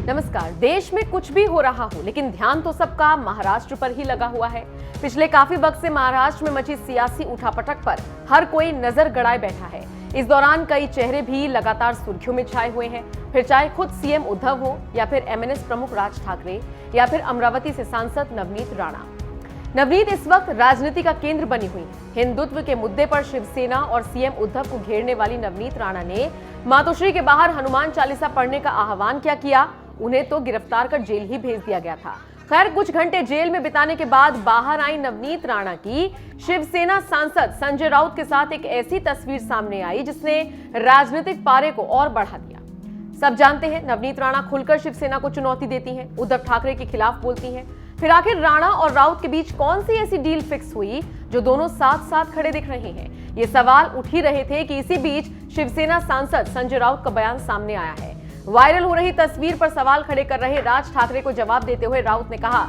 नमस्कार। देश में कुछ भी हो रहा हो, लेकिन ध्यान तो सबका महाराष्ट्र पर ही लगा हुआ है। पिछले काफी वक्त से महाराष्ट्र में मची सियासी उठापटक पर हर कोई नजर गड़ाए बैठा है। इस दौरान कई चेहरे भी लगातार सुर्खियों में छाए हुए हैं, फिर चाहे खुद सीएम उद्धव हो या फिर एमएनएस प्रमुख राज ठाकरे या फिर अमरावती से सांसद नवनीत राणा। नवनीत इस वक्त राजनीति का केंद्र बनी हुई है। हिंदुत्व के मुद्दे पर शिवसेना और सीएम उद्धव को घेरने वाली नवनीत राणा ने मातोश्री के बाहर हनुमान चालीसा पढ़ने का आह्वान क्या किया, उन्हें तो गिरफ्तार कर जेल ही भेज दिया गया था। खैर, कुछ घंटे जेल में बिताने के बाद बाहर आई नवनीत राणा की शिवसेना सांसद संजय राउत के साथ एक ऐसी तस्वीर सामने आई जिसने राजनीतिक पारे को और बढ़ा दिया। सब जानते हैं, नवनीत राणा खुलकर शिवसेना को चुनौती देती हैं, उद्धव ठाकरे के खिलाफ बोलती हैं। फिर आखिर राणा और राउत के बीच कौन सी ऐसी डील फिक्स हुई जो दोनों साथ साथ खड़े दिख रहे हैं? ये सवाल उठ ही रहे थे कि इसी बीच शिवसेना सांसद संजय राउत का बयान सामने आया है। वायरल हो रही तस्वीर पर सवाल खड़े कर रहे राज ठाकरे को जवाब देते हुए राउत ने कहा,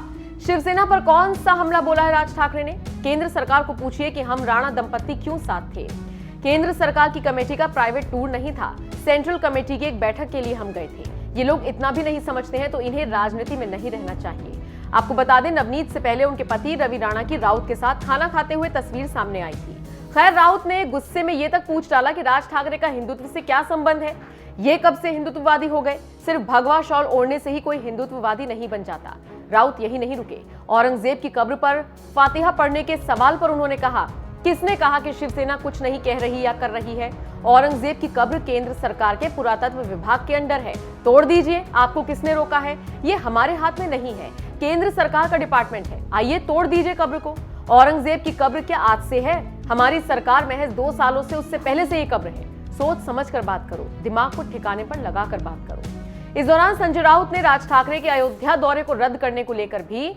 शिवसेना पर कौन सा हमला बोला है राज ठाकरे ने? केंद्र सरकार को पूछिए कि हम राणा दंपत्ति क्यों साथ थे। केंद्र सरकार की कमेटी का प्राइवेट टूर नहीं था, सेंट्रल कमेटी की एक बैठक के लिए हम गए थे। ये लोग इतना भी नहीं समझते हैं तो इन्हें राजनीति में नहीं रहना चाहिए। आपको बता दें, नवनीत से पहले उनके पति रवि राणा की राउत के साथ खाना खाते हुए तस्वीर सामने आई थी। खैर, राउत ने गुस्से में ये तक पूछ डाला कि राज ठाकरे का हिंदुत्व से क्या संबंध है? ये कब से हिंदुत्ववादी हो गए? सिर्फ भगवा शॉल ओढ़ने से ही कोई हिंदुत्ववादी नहीं बन जाता। राउत यही नहीं रुके, औरंगजेब की कब्र पर फातिहा पढ़ने के सवाल पर उन्होंने कहा, किसने कहा कि शिवसेना कुछ नहीं कह रही या कर रही है? औरंगजेब की कब्र केंद्र सरकार के पुरातत्व विभाग के अंडर है, तोड़ दीजिए, आपको किसने रोका है? ये हमारे हाथ में नहीं है, केंद्र सरकार का डिपार्टमेंट है, आइए तोड़ दीजिए कब्र को। औरंगजेब की कब्र क्या आज से है? हमारी सरकार महज 2 सालों से, उससे पहले से ये कब्र है। सोच समझ कर बात करो, दिमाग को ठिकाने पर लगा कर बात करो। इस दौरान संजय राउत ने राज ठाकरे के अयोध्या दौरे को रद्द करने को लेकर भी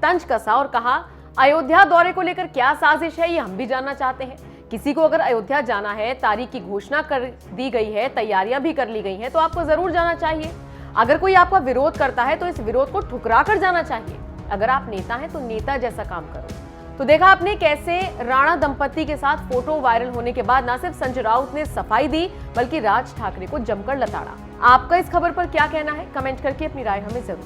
तंज कसा और कहा, अयोध्या दौरे को लेकर क्या साजिश है ये हम भी जानना चाहते हैं। किसी को अगर अयोध्या जाना है, तारीख की घोषणा कर दी गई है, तैयारियां भी कर ली गई हैं, तो आपको जरूर जाना चाहिए। अगर कोई आपका विरोध करता है तो इस विरोध को ठुकरा कर जाना चाहिए। अगर आप नेता हैं तो नेता जैसा काम करो। तो देखा आपने कैसे राणा दंपत्ति के साथ फोटो वायरल होने के बाद न सिर्फ संजय राउत ने सफाई दी, बल्कि राज ठाकरे को जमकर लताड़ा। आपका इस खबर पर क्या कहना है? कमेंट करके अपनी राय हमें जरूर